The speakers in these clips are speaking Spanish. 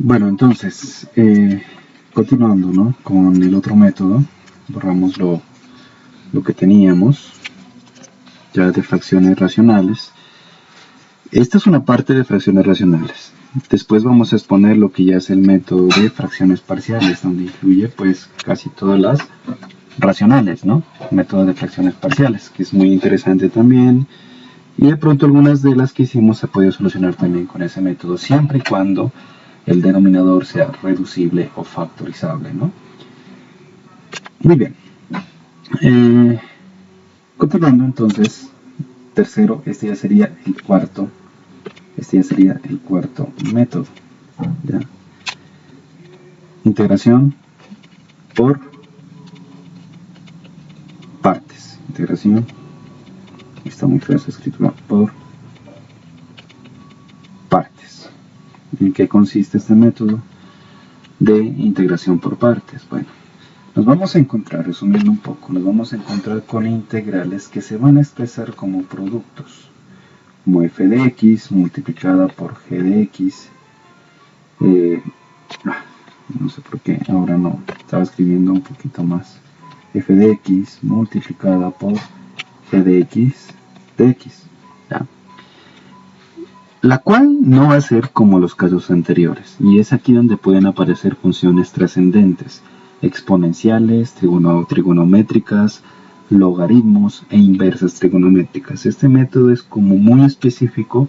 Bueno, entonces, continuando, ¿no?, con el otro método, borramos lo que teníamos ya de fracciones racionales. Esta es una parte de fracciones racionales. Después vamos a exponer lo que ya es el método de fracciones parciales, donde incluye pues casi todas las racionales, ¿no? Método de fracciones parciales, que es muy interesante también. Y de pronto algunas de las que hicimos se puede solucionar también con ese método, siempre y cuando el denominador sea reducible o factorizable, ¿no? Muy bien. Continuando entonces, tercero, este ya sería el cuarto método, ¿ya? Integración por partes. Integración, está muy fea esa escritura, por partes. ¿En qué consiste este método de integración por partes? Bueno, nos vamos a encontrar, resumiendo un poco, nos vamos a encontrar con integrales que se van a expresar como productos, como f de x multiplicada por g de x. No sé por qué, ahora no, estaba escribiendo un poquito más. F de x multiplicada por g de x, ¿ya? La cual no va a ser como los casos anteriores, y es aquí donde pueden aparecer funciones trascendentes, exponenciales, trigonométricas, logaritmos e inversas trigonométricas. Este método es como muy específico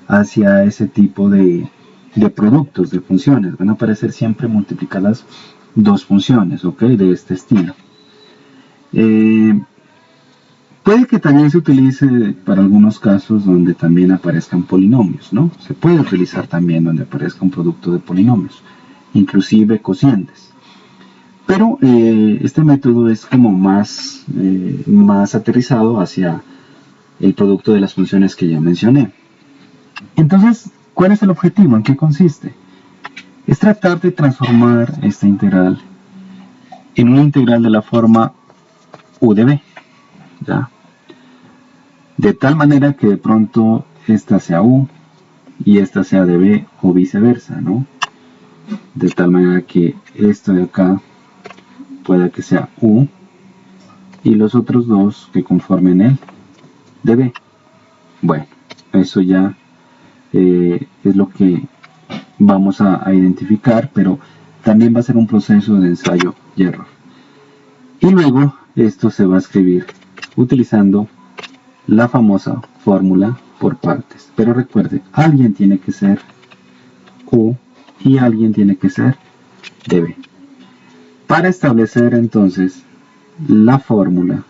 hacia ese tipo de productos, de funciones. Van a aparecer siempre multiplicadas dos funciones, ¿ok?, de este estilo. Puede que también se utilice para algunos casos donde también aparezcan polinomios, ¿no? Se puede utilizar también donde aparezca un producto de polinomios, inclusive cocientes. Pero este método es como más aterrizado hacia el producto de las funciones que ya mencioné. Entonces, ¿cuál es el objetivo? ¿En qué consiste? Es tratar de transformar esta integral en una integral de la forma u de b, ¿ya? De tal manera que de pronto esta sea u y esta sea de b o viceversa, ¿no? De tal manera que esto de acá pueda que sea u y los otros dos que conformen el de b. Bueno, eso ya es lo que vamos a identificar, pero también va a ser un proceso de ensayo y error. Y luego esto se va a escribir utilizando la famosa fórmula por partes. Pero recuerde, alguien tiene que ser u y alguien tiene que ser db. Para establecer entonces la fórmula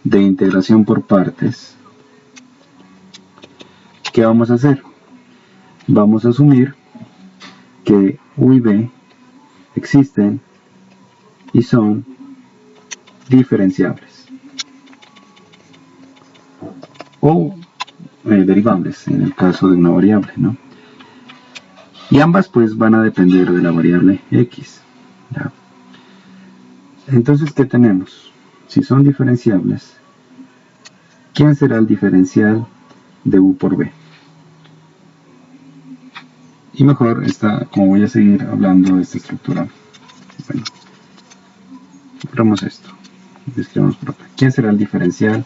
de integración por partes, ¿qué vamos a hacer? Vamos a asumir que u y b existen y son diferenciables o derivables en el caso de una variable, ¿no? Y ambas pues van a depender de la variable x, ¿ya? Entonces, ¿qué tenemos? Si son diferenciables, ¿quién será el diferencial de u por b? Y mejor, como voy a seguir hablando de esta estructura, bueno, veamos esto. Escribamos por acá. ¿Quién será el diferencial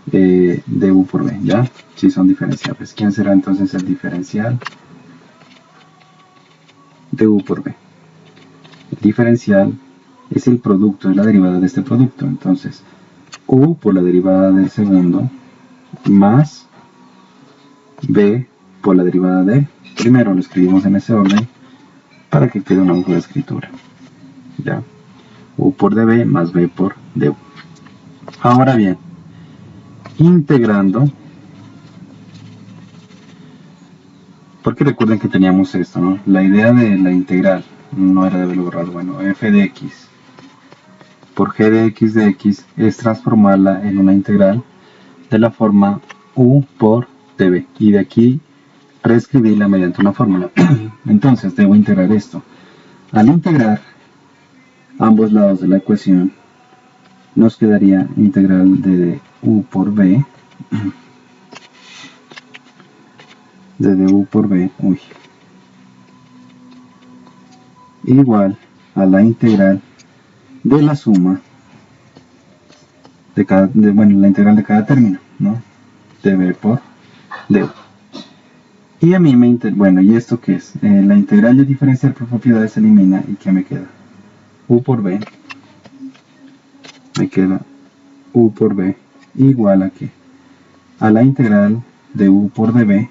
de u por b? ¿Ya? Si son diferenciables. ¿Quién será entonces el diferencial de u por b? El diferencial es el producto de la derivada de este producto. Entonces, u por la derivada del segundo más b por la derivada de primero. Lo escribimos en ese orden para que quede una hoja de escritura, ¿ya? U por db más b por du. Ahora bien, integrando, porque recuerden que teníamos esto, ¿no? La idea de la integral no era de haberlo borrado. Bueno, f de x por g de x es transformarla en una integral de la forma u por db, y de aquí reescribirla mediante una fórmula. Entonces debo integrar esto. Al integrar ambos lados de la ecuación, nos quedaría integral de u por b de du por b, igual a la integral de la suma de cada, bueno, la integral de cada término, ¿no? De b por du. Y a mí me interesa, bueno, ¿y esto qué es? La integral de diferencial por propiedades se elimina, ¿y qué me queda? U por b, me queda u por b igual a ¿qué? A la integral de u por db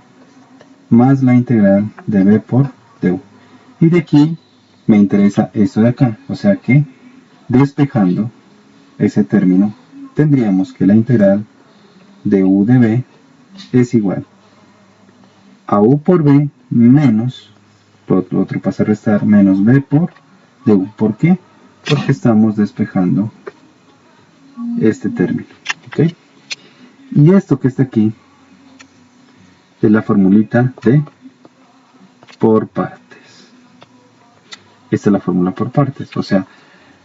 más la integral de b por du. Y de aquí me interesa esto de acá, o sea que despejando ese término tendríamos que la integral de u de b es igual a u por b menos, lo otro pasa a restar, menos b por du. ¿Por qué? Porque estamos despejando este término. ¿Ok? Y esto que está aquí es la formulita de por partes. Esta es la fórmula por partes. O sea,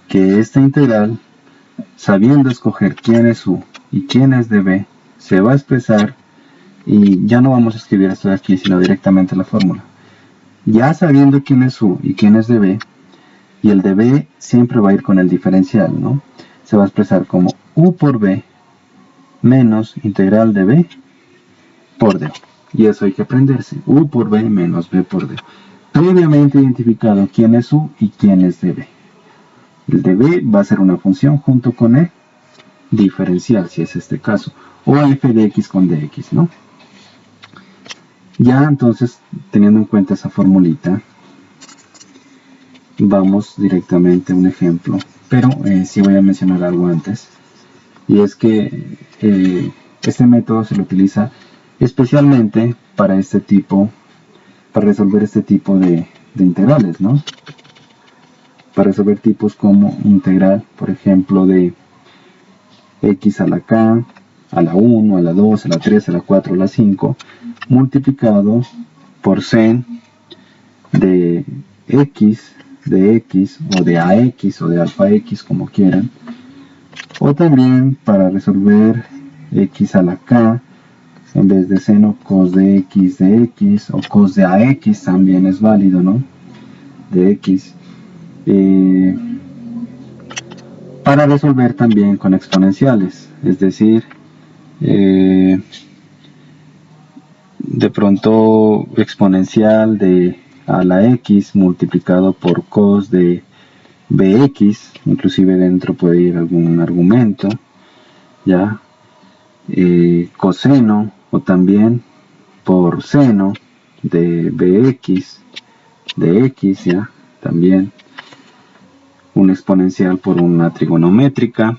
que esta integral, sabiendo escoger quién es u y quién es db, se va a expresar, y ya no vamos a escribir esto de aquí, sino directamente la fórmula. Ya sabiendo quién es u y quién es db, y el db siempre va a ir con el diferencial, ¿no? Se va a expresar como u por b menos integral de b por d. Y eso hay que aprenderse. U por b menos b por d. Previamente identificado quién es u y quién es db. El db va a ser una función junto con el diferencial, si es este caso. O f de x con dx, ¿no? Ya entonces, teniendo en cuenta esa formulita, vamos directamente a un ejemplo. Pero sí voy a mencionar algo antes. Y es que este método se lo utiliza especialmente para resolver este tipo de integrales, ¿no? Para resolver tipos como integral, por ejemplo, de x a la k, a la 1, a la 2, a la 3, a la 4, a la 5, multiplicado por sen de x o de ax o de alfa x, como quieran. O también para resolver x a la k, en vez de seno cos de x o cos de ax también es válido, ¿no? De x. Para resolver también con exponenciales, es decir, de pronto exponencial de a la x multiplicado por cos de bx, inclusive dentro puede ir algún argumento, ya, coseno o también por seno de bx de x, ya, también un exponencial por una trigonométrica,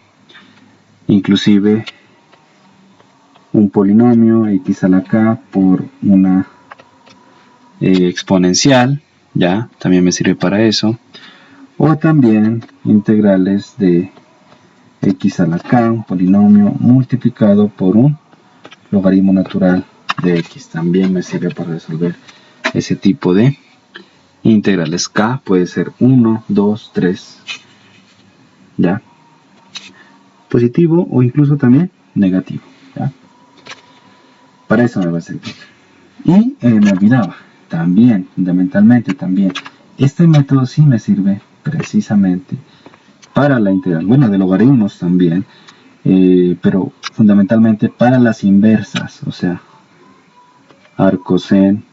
inclusive un polinomio x a la k por una exponencial, ya, también me sirve para eso, o también integrales de x a la k, un polinomio multiplicado por un logaritmo natural de x, también me sirve para resolver ese tipo de integrales. K puede ser 1, 2, 3, ya, positivo o incluso también negativo, ya. Para eso me va a servir. Y me olvidaba, también, fundamentalmente también, este método sí me sirve precisamente para la integral, bueno, de logaritmos también, pero fundamentalmente para las inversas, o sea, arcosen,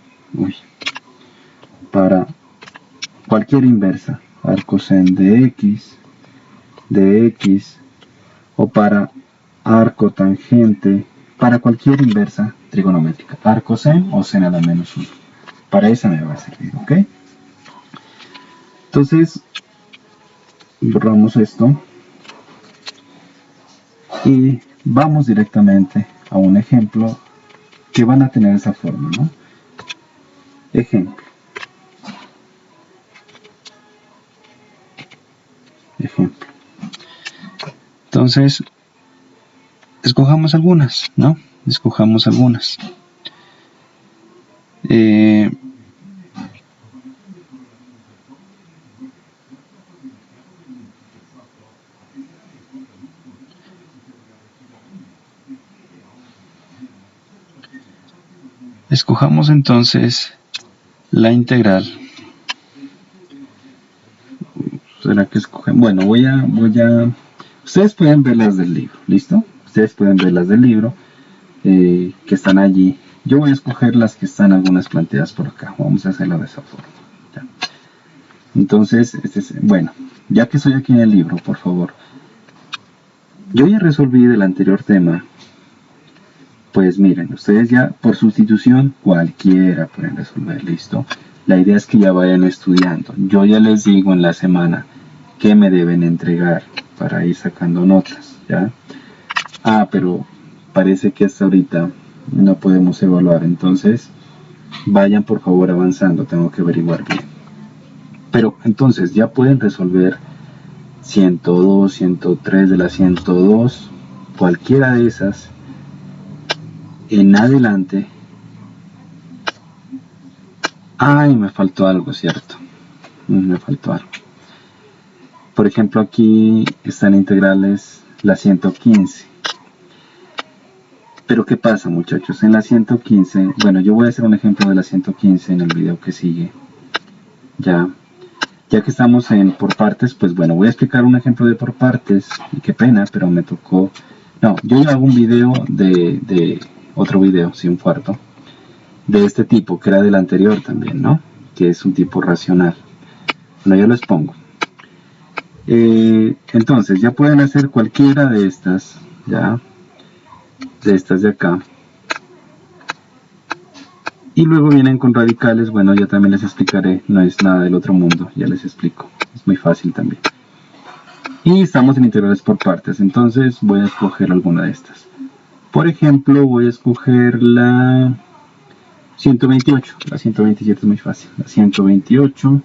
para cualquier inversa, arcosen de x, o para arco tangente, para cualquier inversa trigonométrica, arcosen o sen a la menos 1. Para esa me va a servir, ¿ok? Entonces, borramos esto y vamos directamente a un ejemplo que van a tener esa forma, ¿no? Ejemplo. Entonces, escojamos algunas, ¿no? Escojamos algunas. Escojamos entonces la integral. ¿Será que escogen? Bueno, ustedes pueden ver las del libro, ¿listo? Ustedes pueden ver las del libro que están allí. Yo voy a escoger las que están algunas planteadas por acá. Vamos a hacerlo de esa forma. ¿Ya? Entonces, bueno, ya que estoy aquí en el libro, por favor. Yo ya resolví del anterior tema. Pues miren, ustedes ya por sustitución cualquiera pueden resolver, ¿listo? La idea es que ya vayan estudiando. Yo ya les digo en la semana qué me deben entregar para ir sacando notas, ¿ya? Ah, pero parece que hasta ahorita no podemos evaluar, entonces vayan por favor avanzando, tengo que averiguar bien. Pero entonces ya pueden resolver 102, 103 de la 102, cualquiera de esas en adelante. Ay, me faltó algo, ¿cierto? Me faltó algo. Por ejemplo, aquí están integrales la 115. Pero ¿qué pasa, muchachos? En la 115, bueno, yo voy a hacer un ejemplo de la 115 en el video que sigue. Ya que estamos en por partes, pues bueno, voy a explicar un ejemplo de por partes. Y qué pena, pero me tocó... No, yo hago un video de otro video, sí, un cuarto, de este tipo, que era del anterior también, ¿no? Que es un tipo racional. Bueno, yo les pongo. Entonces, ya pueden hacer cualquiera de estas, ¿ya? De estas de acá. Y luego vienen con radicales, bueno, ya también les explicaré, no es nada del otro mundo, ya les explico. Es muy fácil también. Y estamos en integrales por partes, entonces voy a escoger alguna de estas. Por ejemplo, voy a escoger la 128, la 127 es muy fácil, la 128.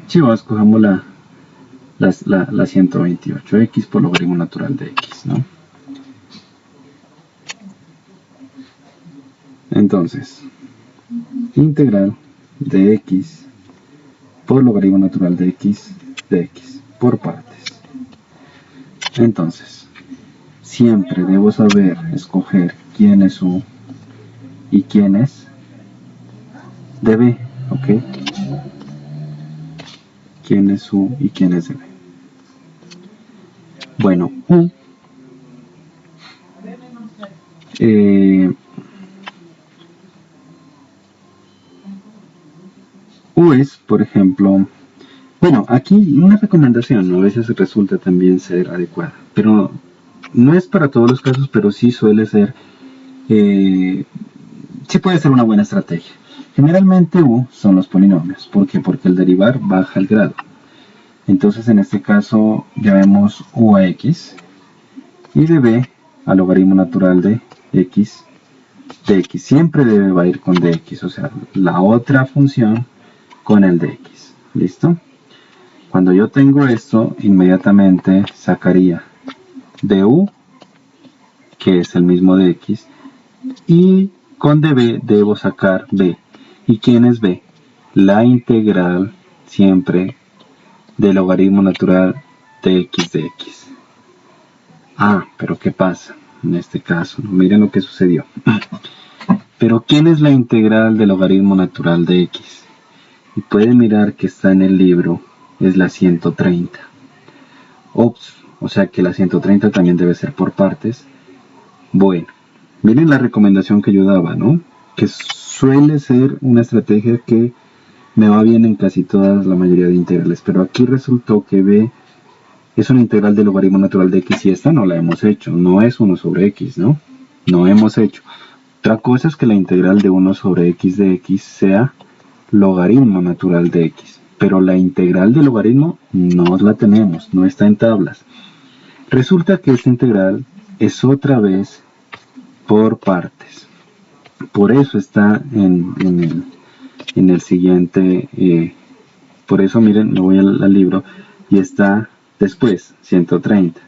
Sí, escojamos la 128, x por logaritmo natural de x, ¿no? Entonces, integral de x por logaritmo natural de x por partes. Entonces, siempre debo saber escoger quién es u y quién es db, ¿ok? Quién es u y quién es db. Bueno, u es, por ejemplo, bueno, aquí una recomendación, ¿no? A veces resulta también ser adecuada, pero no es para todos los casos, pero sí suele ser, sí puede ser una buena estrategia. Generalmente u son los polinomios, ¿por qué? Porque el derivar baja el grado. Entonces en este caso ya vemos u a x y db al logaritmo natural de x dx. Siempre debe va a ir con dx, o sea, la otra función con el dx. ¿Listo? Cuando yo tengo esto, inmediatamente sacaría du, que es el mismo de x, y con db debo sacar b. ¿Y quién es b? La integral siempre del logaritmo natural de x de x. Ah, pero ¿qué pasa? En este caso, miren lo que sucedió. Pero ¿quién es la integral del logaritmo natural de x? Y pueden mirar que está en el libro, es la 130. Ops, o sea que la 130 también debe ser por partes. Bueno, miren la recomendación que yo daba, ¿no? Que suele ser una estrategia que me va bien en casi todas, la mayoría de integrales. Pero aquí resultó que b es una integral del logaritmo natural de x y esta no la hemos hecho. No es 1 sobre x, ¿no? No hemos hecho. Otra cosa es que la integral de 1 sobre x de x sea logaritmo natural de x. Pero la integral del logaritmo no la tenemos, no está en tablas. Resulta que esta integral es otra vez por partes. Por eso está en el siguiente, por eso miren, me voy al libro y está después, 130.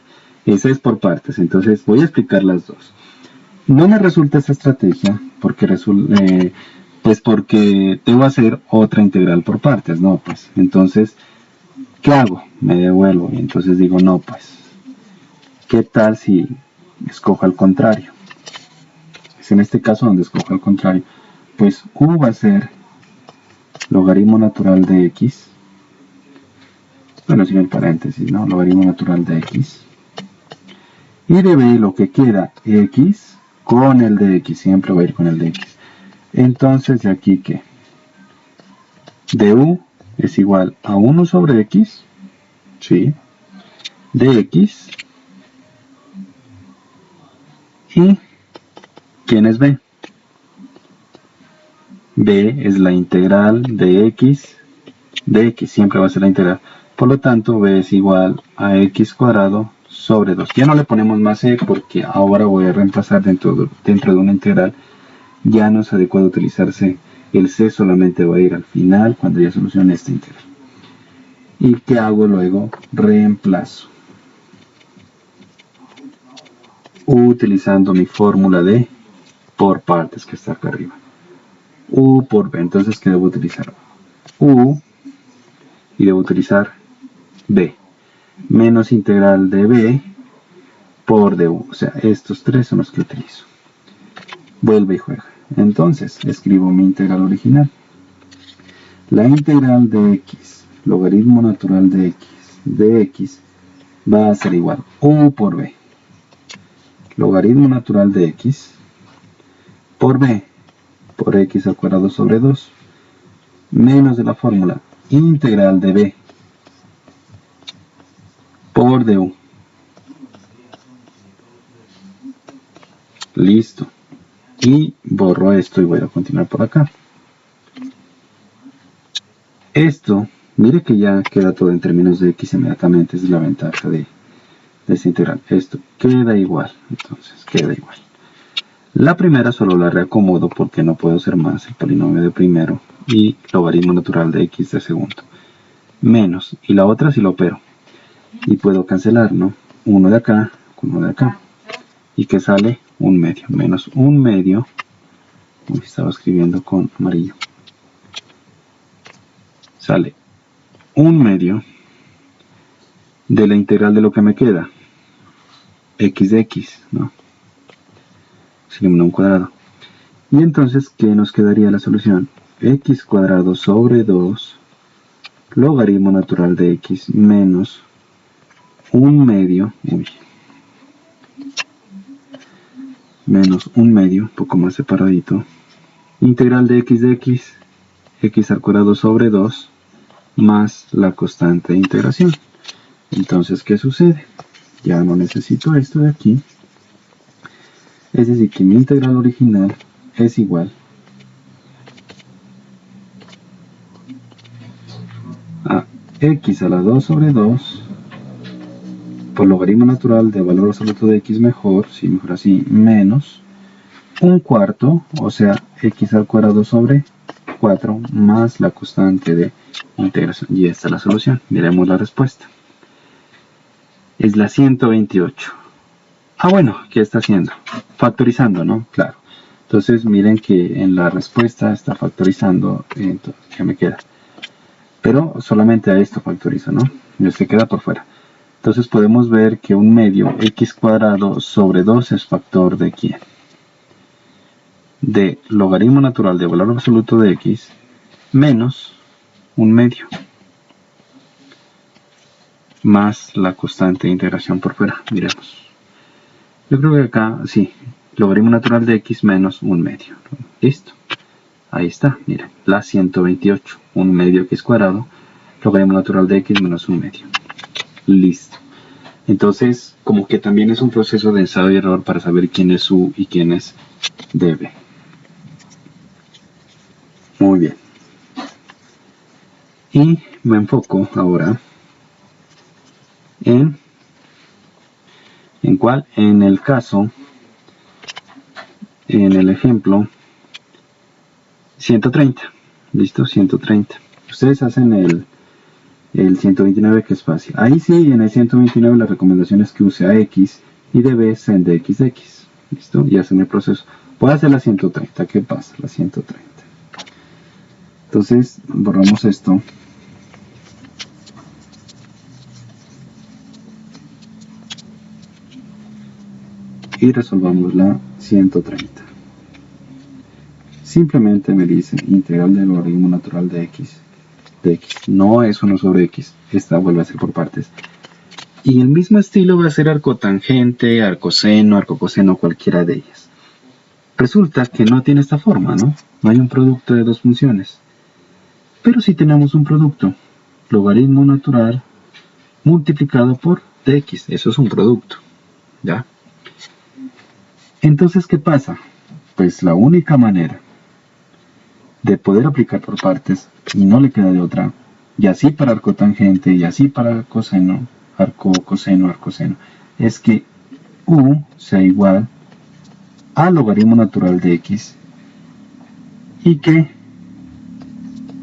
Esa es por partes, entonces voy a explicar las dos. No me resulta esta estrategia porque pues porque debo hacer otra integral por partes, ¿no? Pues entonces, ¿qué hago? Me devuelvo y entonces digo, no, pues, ¿qué tal si escojo al contrario? partes. En este caso, donde escojo al contrario, pues u va a ser logaritmo natural de x, bueno, sin el paréntesis, ¿no? Logaritmo natural de x. Y de b lo que queda, x con el de x, siempre va a ir con el de x. Entonces, de aquí que du es igual a 1 sobre x, ¿sí? De x. ¿Y quién es b? B es la integral de x, siempre va a ser la integral. Por lo tanto, b es igual a x cuadrado sobre 2. Ya no le ponemos más e porque ahora voy a reemplazar dentro de una integral. Ya no es adecuado utilizarse el c, solamente va a ir al final cuando ya solucione esta integral. ¿Y qué hago luego? Reemplazo. Utilizando mi fórmula de por partes que está acá arriba. U por b, entonces ¿qué debo utilizar? U y debo utilizar b menos integral de b por du, o sea, estos tres son los que utilizo. Vuelve y juega. Entonces, escribo mi integral original. La integral de x, logaritmo natural de x va a ser igual u por b, logaritmo natural de x por b, por x al cuadrado sobre 2, menos de la fórmula integral de b por du. Listo. Y borro esto y voy a continuar por acá. Esto, mire que ya queda todo en términos de x inmediatamente, esa es la ventaja de esta integral. Esto queda igual, entonces queda igual. La primera solo la reacomodo porque no puedo hacer más el polinomio de primero y logaritmo natural de x de segundo. Menos, y la otra sí lo opero. Y puedo cancelar, ¿no? Uno de acá con uno de acá. Y que sale un medio, menos un medio. Uy, estaba escribiendo con amarillo. Sale un medio de la integral de lo que me queda. X de x, ¿no? Se elimina un cuadrado. Y entonces, ¿qué nos quedaría la solución? X cuadrado sobre 2 logaritmo natural de x menos un medio, menos un medio, un poco más separadito, integral de x, x al cuadrado sobre 2, más la constante de integración. Entonces, ¿qué sucede? Ya no necesito esto de aquí. Es decir, que mi integral original es igual a x a la 2 sobre 2 por logaritmo natural de valor absoluto de x mejor, si mejor así, menos un cuarto, o sea, x al cuadrado sobre 4 más la constante de integración. Y esta es la solución. Miremos la respuesta. Es la 128. Ah, bueno, ¿qué está haciendo? Factorizando, ¿no? Claro. Entonces, miren que en la respuesta está factorizando. Entonces, ¿qué me queda? Pero solamente a esto factorizo, ¿no? Y este queda por fuera. Entonces podemos ver que un medio x cuadrado sobre 2 es factor de ¿quién? De logaritmo natural de valor absoluto de x menos un medio más la constante de integración por fuera. Miremos. Yo creo que acá, sí, logaritmo natural de x menos un medio. Listo. Ahí está, miren, la 128. Un medio x cuadrado, logaritmo natural de x menos un medio. Listo. Entonces, como que también es un proceso de ensayo y error para saber quién es u y quién es db. Muy bien. Y me enfoco ahora ¿en cuál? En el caso, en el ejemplo 130. ¿Listo? 130. Ustedes hacen el 129, que es fácil. Ahí sí, en el 129 la recomendación es que use a x y db sean de x de x. ¿Listo? Y hacen el proceso. Voy a hacer la 130. ¿Qué pasa? La 130. Entonces, borramos esto. Y resolvamos la 130. simplemente me dice integral del logaritmo natural de x. No es 1 sobre x. Esta vuelve a ser por partes. Y el mismo estilo va a ser arcotangente, arcoseno, arcocoseno, cualquiera de ellas. Resulta que no tiene esta forma, ¿no? No hay un producto de dos funciones. Pero sí tenemos un producto. Logaritmo natural multiplicado por dx. Eso es un producto. ¿Ya? Entonces, ¿qué pasa? Pues la única manera de poder aplicar por partes, y no le queda de otra, y así para arcotangente, y así para coseno, arcocoseno, arcoseno, es que u sea igual al logaritmo natural de x y que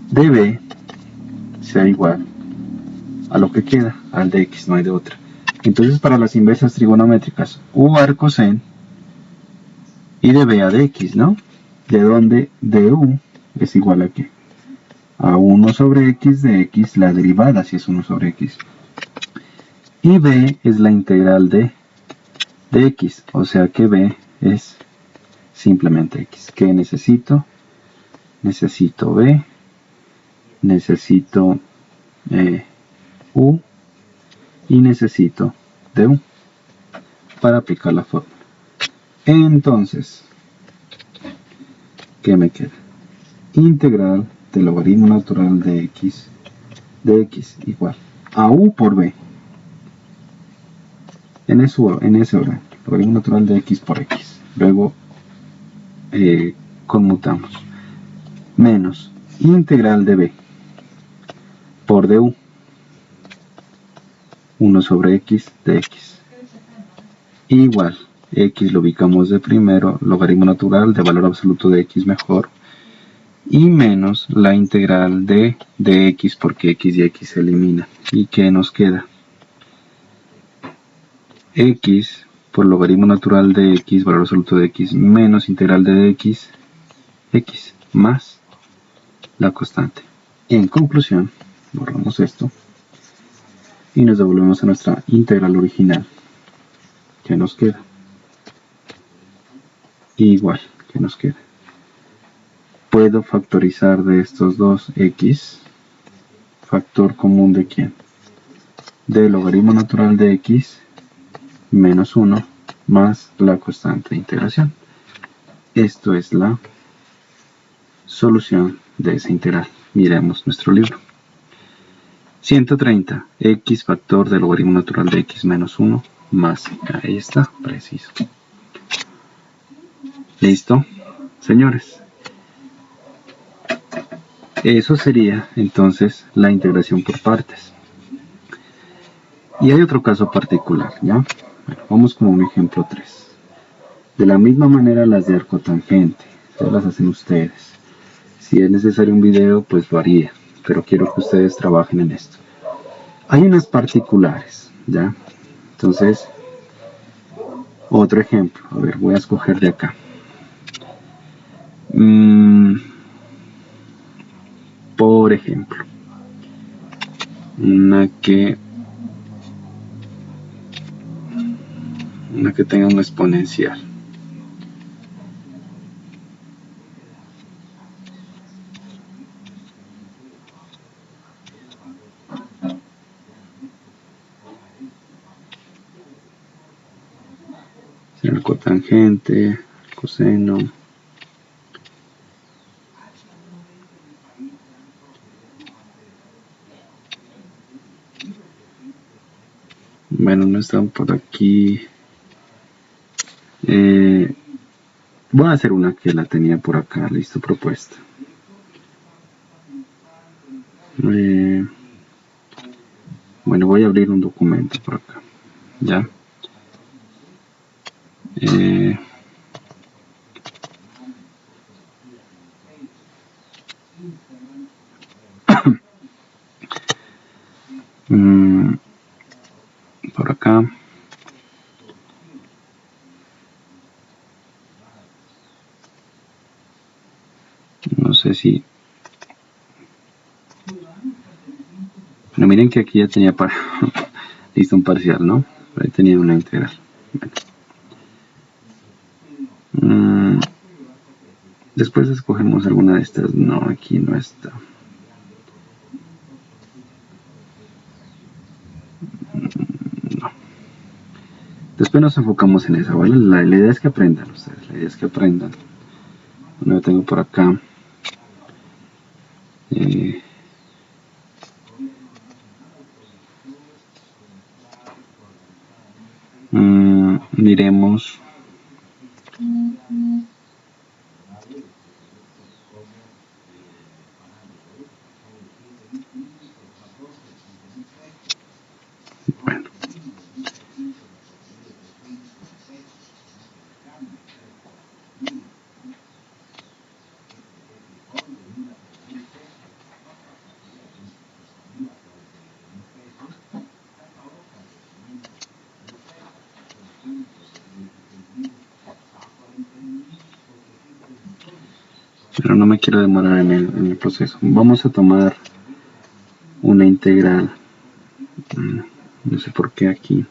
db sea igual a lo que queda, al de x, no hay de otra. Entonces para las inversas trigonométricas, u arcoseno y db a dx, ¿no? De donde du es igual a qué? A 1 sobre x de x, la derivada si es 1 sobre x. Y b es la integral de x, o sea que b es simplemente x. ¿Qué necesito? Necesito b, necesito u y necesito du para aplicar la fórmula. Entonces, ¿qué me queda? Integral del logaritmo natural de x igual a u por b. En ese orden, logaritmo natural de x por x. Luego conmutamos. Menos integral de b por du. 1 sobre x de x. Igual, x lo ubicamos de primero, logaritmo natural de valor absoluto de x mejor. Y menos la integral de x porque x y x se eliminan. ¿Y qué nos queda? X por logaritmo natural de x, valor absoluto de x, menos integral de x, x, más la constante. En conclusión, borramos esto y nos devolvemos a nuestra integral original. ¿Qué nos queda? Igual, ¿qué nos queda? Puedo factorizar de estos dos x, factor común de ¿quién? De logaritmo natural de x menos 1 más la constante de integración. Esto es la solución de esa integral. Miremos nuestro libro. 130, x factor del logaritmo natural de x menos 1 más, ahí está, preciso. ¿Listo? Señores, eso sería entonces la integración por partes. Y hay otro caso particular, ¿ya? Bueno, vamos con un ejemplo 3. De la misma manera las de arcotangente, ya las hacen ustedes. Si es necesario un video, pues lo haría, pero quiero que ustedes trabajen en esto. Hay unas particulares, ¿ya? Entonces, otro ejemplo. A ver, voy a escoger de acá. Por ejemplo, una que tenga un exponencial. El cotangente, el coseno. Bueno, no están por aquí. Voy a hacer una que la tenía por acá, listo, propuesta. Bueno, voy a abrir un documento por acá, ¿ya? Por acá. No sé si... Bueno, miren que aquí ya tenía para... listo un parcial, ¿no? Ahí tenía una integral. Bueno. Después escogemos alguna de estas. No, aquí no está. No. Después nos enfocamos en esa, ¿vale? La idea es que aprendan ustedes. La idea es que aprendan. Bueno, yo tengo por acá. Miremos. Bueno. Pero no me quiero demorar en el proceso. Vamos a tomar una integral. No sé por qué aquí.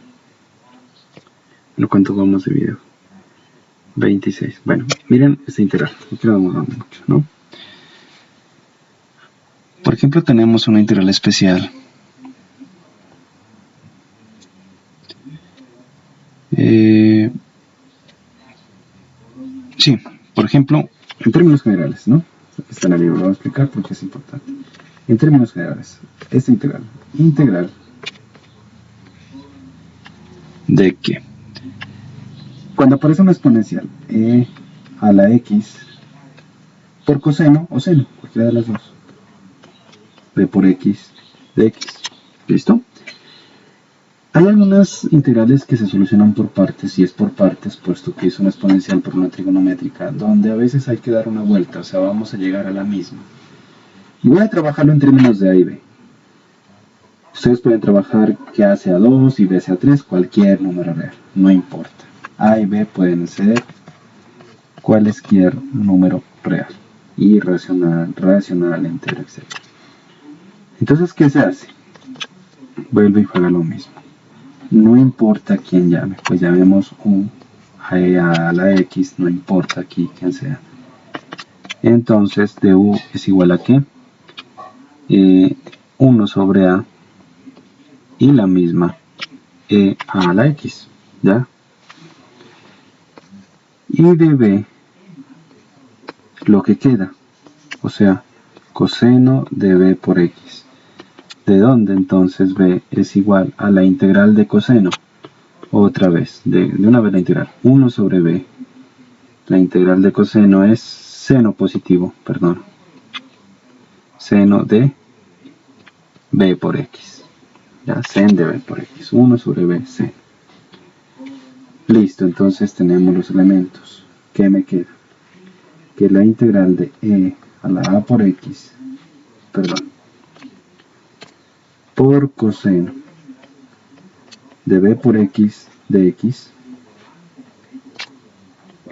Bueno, ¿cuánto vamos de video? 26. Bueno, miren esta integral. No quiero demorar mucho, ¿no? Por ejemplo, tenemos una integral especial. Sí, por ejemplo, en términos generales, ¿no? Aquí está en el libro, lo voy a explicar porque es importante. En términos generales, esta integral de que cuando aparece una exponencial e a la x por coseno o seno, cualquiera de las dos, b por x de x, ¿listo? Hay algunas integrales que se solucionan por partes, y es por partes, puesto que es una exponencial por una trigonométrica, donde a veces hay que dar una vuelta, o sea, vamos a llegar a la misma. Y voy a trabajarlo en términos de a y b. Ustedes pueden trabajar que a sea 2 y b sea 3, cualquier número real, no importa. A y b pueden ser cualquier número real, irracional, racional, entero, etc. Entonces, ¿qué se hace? Vuelve y juega lo mismo. No importa quién llame, pues llamemos u a la x, no importa aquí quién sea. Entonces, de u es igual a ¿qué? 1 sobre a y la misma e a la x, ¿ya? Y de b, lo que queda, o sea, coseno de b por x. ¿De dónde entonces b es igual a la integral de coseno? Otra vez, de una vez la integral, 1 sobre b. La integral de coseno es seno positivo, perdón. Seno de b por x. Ya, sen de b por x. 1 sobre b, sen. Listo, entonces tenemos los elementos. ¿Qué me queda? Que la integral de e a la a por x, perdón, por coseno de b por x de x,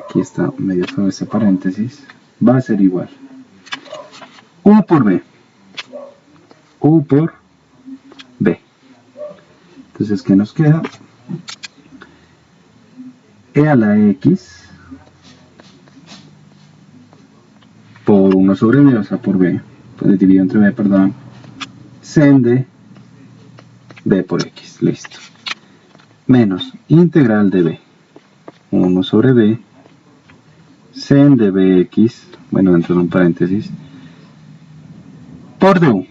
aquí está medio feo ese paréntesis, va a ser igual u por b, u por b. Entonces, ¿qué nos queda? E a la x por 1 sobre b, o sea, por b, pues dividido entre b, perdón, sen de b por x, listo. Menos integral de b, 1 sobre b, sen de bx, bueno, dentro de un paréntesis, por du.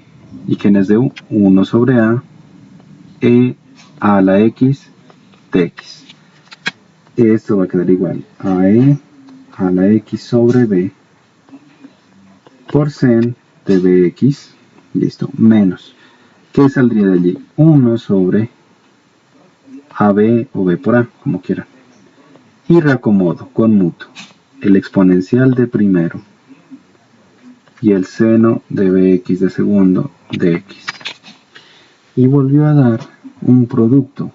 ¿Y quién es du? 1 sobre a, e a la x de x. Esto va a quedar igual a e a la x sobre b por sen de bx, listo, menos, ¿qué saldría de allí? 1 sobre ab o b por a, como quieran. Y reacomodo, conmuto, el exponencial de primero y el seno de bx de segundo de x. Y volvió a dar un producto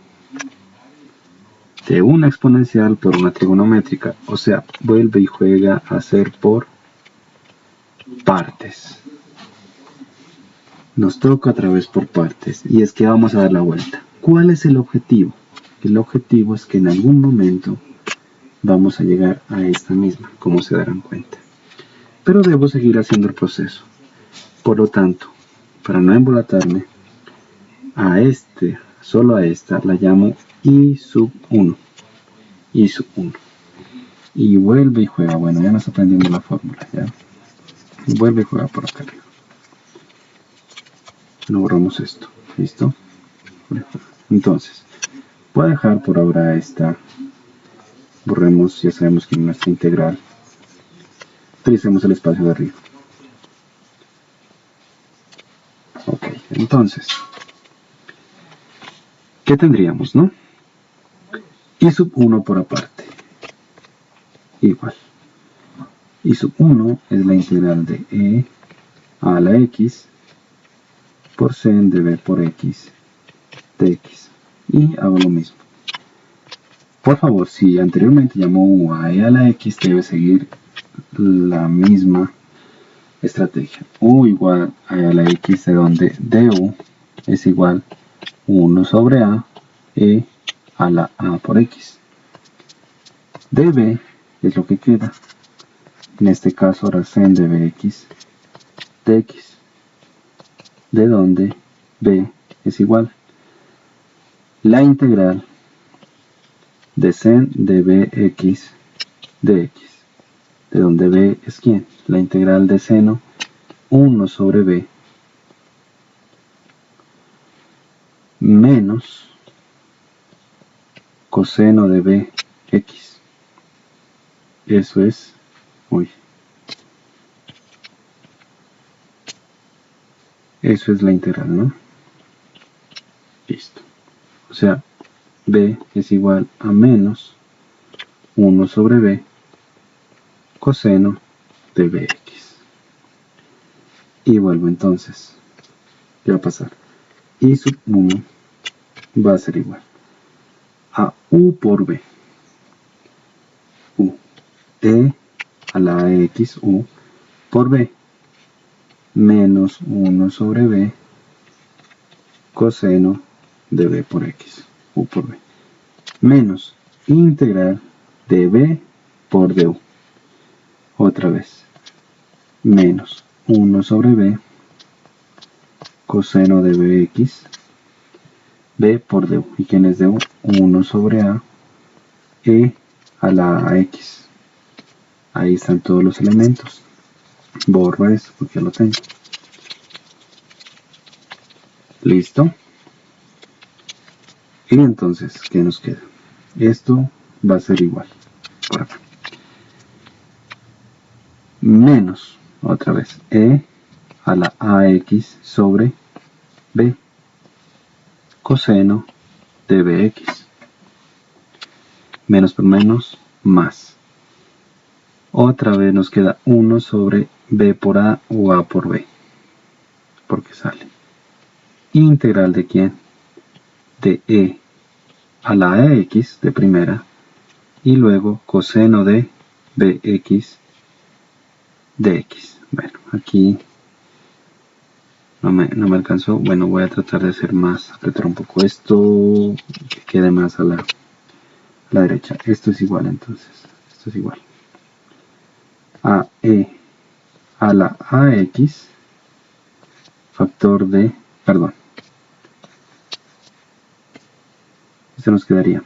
de una exponencial por una trigonométrica, o sea, vuelve y juega a ser por partes. Nos toca otra vez por partes, y es que vamos a dar la vuelta. ¿Cuál es el objetivo? El objetivo es que en algún momento vamos a llegar a esta misma, como se darán cuenta. pero debo seguir haciendo el proceso. Por lo tanto, para no embolatarme, solo a esta la llamo I sub 1. I sub 1. Y vuelve y juega. Bueno, ya nos aprendiendo la fórmula. ¿Ya? Y vuelve y juega por acá arriba. No borramos esto. ¿Listo? Entonces, voy a dejar por ahora esta. Borremos, ya sabemos que en nuestra integral utilicemos el espacio de arriba. Ok, entonces, ¿qué tendríamos, no? I sub 1 por aparte. Igual. I sub 1 es la integral de e a la x por sen de b por x de x. Y hago lo mismo. Por favor, si anteriormente llamó u a e a la x, debe seguir la misma estrategia. U igual a e a la x, de donde du es igual 1 sobre a e a la a por x. db es lo que queda. En este caso ahora sen de bx de x, de donde b es igual la integral de sen de bx de x, de donde b es ¿quién? La integral de seno 1 sobre b menos coseno de bx. Eso es, eso es la integral, ¿no? Listo. O sea, b es igual a menos 1 sobre b coseno de bx. Y vuelvo entonces. ¿Qué va a pasar? I sub 1 va a ser igual a u por b. U. E a la x u por b menos 1 sobre b coseno de b por x. U por b. Menos integral de b por du. Otra vez. Menos 1 sobre b coseno de bx b por du. ¿Y quién es du? 1 sobre a e a la x. Ahí están todos los elementos. Borro eso porque ya lo tengo. Listo. Y entonces, ¿qué nos queda? Esto va a ser igual. Por acá. Menos, otra vez, e a la ax sobre b coseno de bx. Menos por menos, más. Otra vez nos queda 1 sobre b por a o a por b. Porque sale. Integral de quién? De e a la ax de primera. Y luego coseno de bx de x. Bueno, aquí no me alcanzó. Bueno, voy a tratar de hacer más, apretar un poco esto, que quede más a la derecha. Esto es igual entonces. Esto es igual a e a la ax factor de, perdón, esto nos quedaría,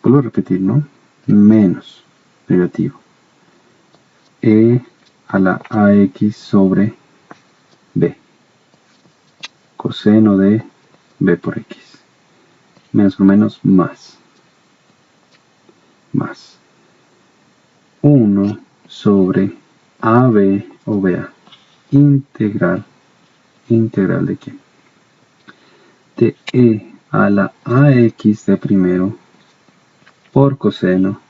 vuelvo a repetir, ¿no? Menos negativo e a la ax sobre b coseno de b por x menos por menos más 1 sobre AB o BA integral de qué? De e a la ax de primero por coseno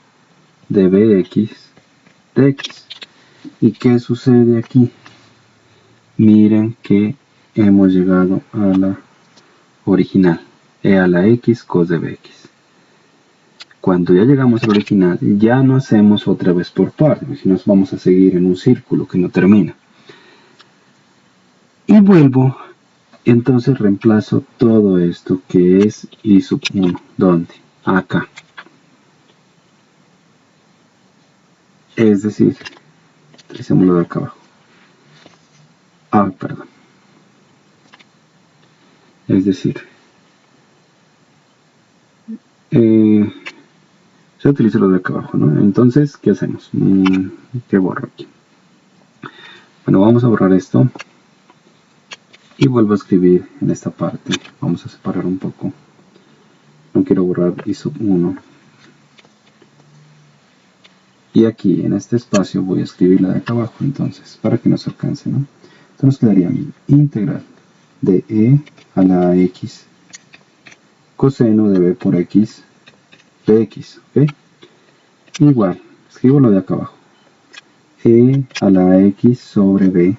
de bx de x. ¿Y qué sucede aquí? Miren que hemos llegado a la original, e a la x cos de bx. Cuando ya llegamos al original, ya no hacemos otra vez por partes, si nos vamos a seguir en un círculo que no termina. Y vuelvo, entonces reemplazo todo esto que es i sub 1. ¿Dónde? Acá. Es decir, utilicemos lo de acá abajo. Perdón. Es decir, se utiliza lo de acá abajo, ¿no? Entonces, ¿qué hacemos? ¿Qué borro aquí? Bueno, vamos a borrar esto y vuelvo a escribir en esta parte. Vamos a separar un poco. No quiero borrar I sub 1. Y aquí, en este espacio, voy a escribir la de acá abajo, entonces, para que nos alcance, ¿no? Entonces nos quedaría mi integral de e a la x coseno de b por x dx, ¿ok? Igual, escribo lo de acá abajo. E a la x sobre b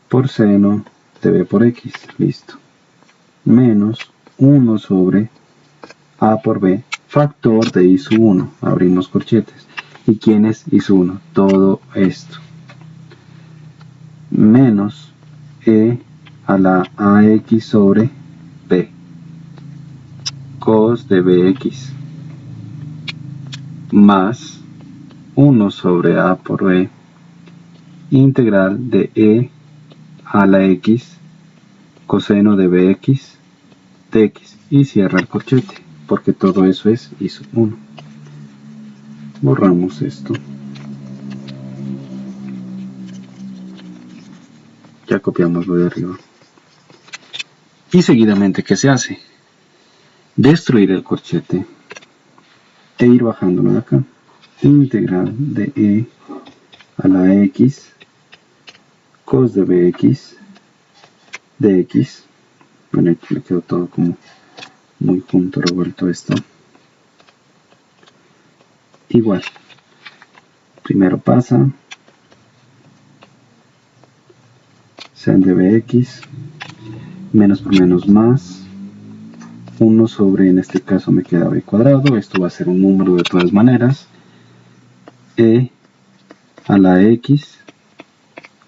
por seno de b por x, listo. Menos 1 sobre a por b, factor de i sub 1, abrimos corchetes. ¿Y quién es i sub 1? Todo esto. Menos e a la ax sobre b, cos de bx, más 1 sobre a por b, integral de e a la x, coseno de bx, dx, y cierra el corchete, porque todo eso es i sub 1. Borramos esto. Ya copiamos lo de arriba. Y seguidamente, ¿qué se hace? Destruir el corchete e ir bajándolo de acá. Integral de e a la x cos de bx dx. Bueno, aquí le quedó todo como muy junto, revuelto esto. Igual. Primero pasa sen de bx, menos por menos más, 1 sobre, en este caso me queda b cuadrado, esto va a ser un número de todas maneras, e a la x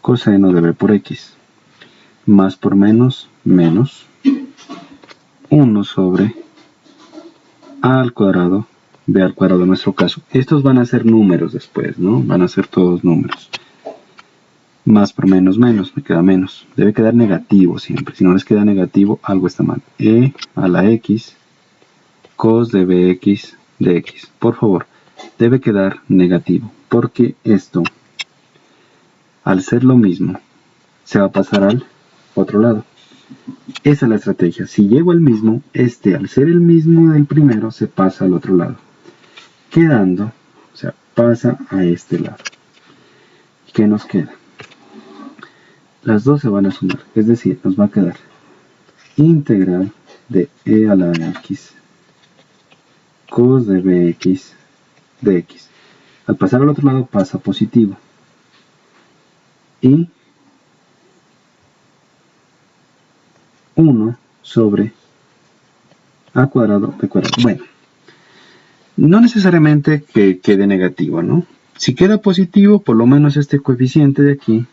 coseno de b por x, más por menos, menos, 1 sobre a al cuadrado, b al cuadrado en nuestro caso. Estos van a ser números después, ¿no? Van a ser todos números. Más por menos, menos, me queda menos. Debe quedar negativo siempre. Si no les queda negativo, algo está mal. E a la x cos de bx dx. Por favor, debe quedar negativo, porque esto, al ser lo mismo, se va a pasar al otro lado. Esa es la estrategia. Si llego al mismo, al ser el mismo del primero, se pasa al otro lado. Quedando, o sea, pasa a este lado. ¿Qué nos queda? Las dos se van a sumar, es decir, nos va a quedar integral de e a la x cos de bx dx. Al pasar al otro lado pasa positivo. Y 1 sobre a cuadrado b cuadrado. Bueno, no necesariamente que quede negativo, ¿no? Si queda positivo, por lo menos este coeficiente de aquí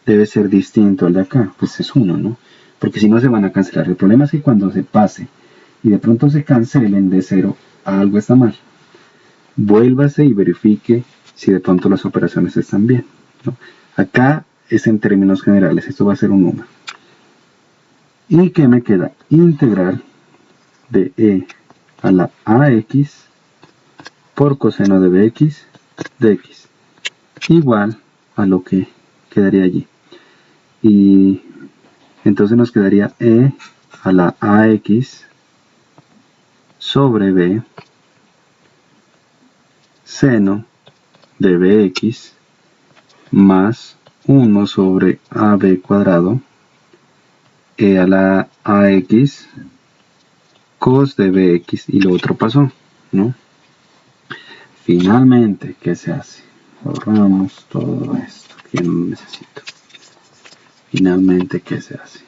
debe ser distinto al de acá, pues es 1, ¿no? Porque si no se van a cancelar. El problema es que cuando se pase y de pronto se cancelen de 0, algo está mal. Vuélvase y verifique si de pronto las operaciones están bien, ¿no? Acá es en términos generales, esto va a ser un número. ¿Y qué me queda? Integral de e a la ax por coseno de bx dx, igual a lo que quedaría allí. Y entonces nos quedaría e a la ax sobre b seno de bx más 1 sobre ab cuadrado e a la ax cos de bx, y lo otro pasó, ¿no? Finalmente, ¿qué se hace? Borramos todo esto que no necesito. Finalmente, ¿qué se hace?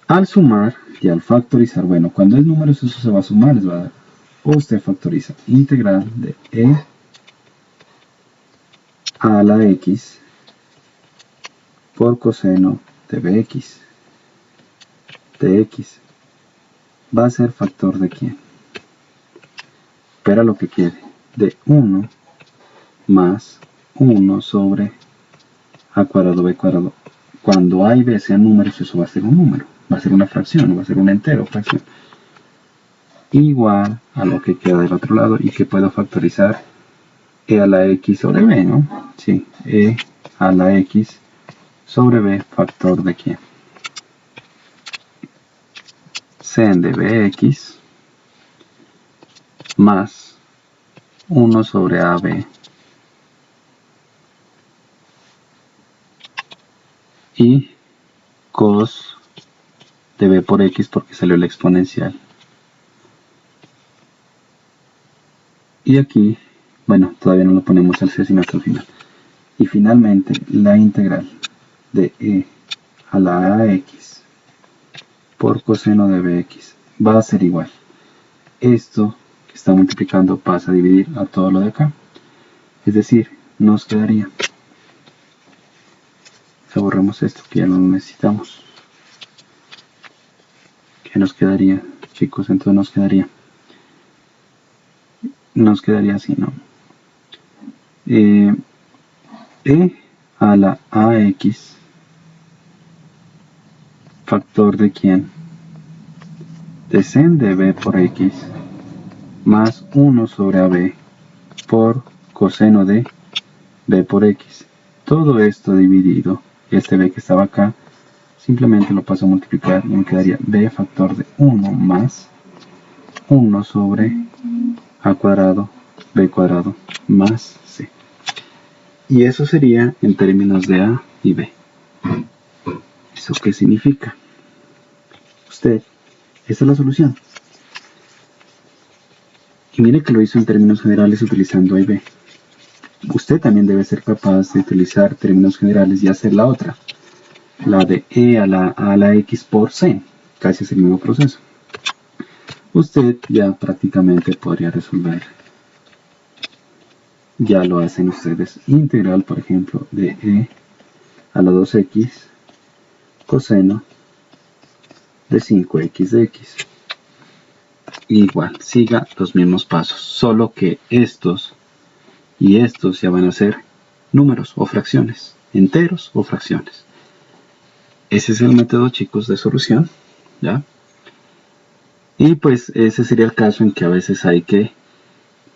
Al sumar y al factorizar, bueno, cuando es números eso se va a sumar, les va a dar, o usted factoriza integral de e a la x por coseno de bx dx va a ser factor de quién? Espera lo que quede de 1 más 1 sobre a cuadrado b cuadrado. Cuando a y b sean números, eso va a ser un número, va a ser una fracción, va a ser un entero, fracción. Igual a lo que queda del otro lado y que puedo factorizar e a la x sobre b, ¿no? Sí, e a la x sobre b, factor de quién? Sen de bx más 1 sobre ab y cos de b por x porque salió la exponencial. Y aquí, bueno, todavía no lo ponemos al C sino hasta el final. Y finalmente la integral de e a la ax por coseno de bx va a ser igual. Esto que está multiplicando pasa a dividir a todo lo de acá. Es decir, nos quedaría, borramos esto que ya no lo necesitamos. ¿Qué nos quedaría, chicos? Entonces nos quedaría así, ¿no? E a la ax factor de quién? De sen de b por x más 1 sobre ab por coseno de b por x. Todo esto dividido, este b que estaba acá, simplemente lo paso a multiplicar y me quedaría b factor de 1 más 1 sobre a cuadrado b cuadrado más c. Y eso sería en términos de a y b. ¿Eso qué significa? Esta es la solución. Y mire que lo hizo en términos generales utilizando a y b. Usted también debe ser capaz de utilizar términos generales y hacer la otra. La de e a la x por c. Casi es el mismo proceso. Usted ya prácticamente podría resolver. Ya lo hacen ustedes. Integral, por ejemplo, de e a la 2x coseno de 5x de x. Igual, siga los mismos pasos, solo que estos y estos ya van a ser números o fracciones, enteros o fracciones. Ese es el método, chicos, de solución, ¿ya? Y pues ese sería el caso en que a veces hay que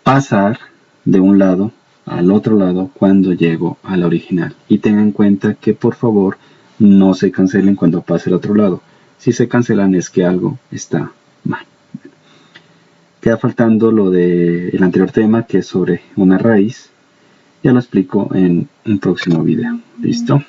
pasar de un lado al otro lado cuando llego a la original. Y tengan en cuenta que por favor no se cancelen cuando pase al otro lado. Si se cancelan es que algo está mal. Queda faltando lo del anterior tema, que es sobre una raíz. Ya lo explico en un próximo video. ¿Listo?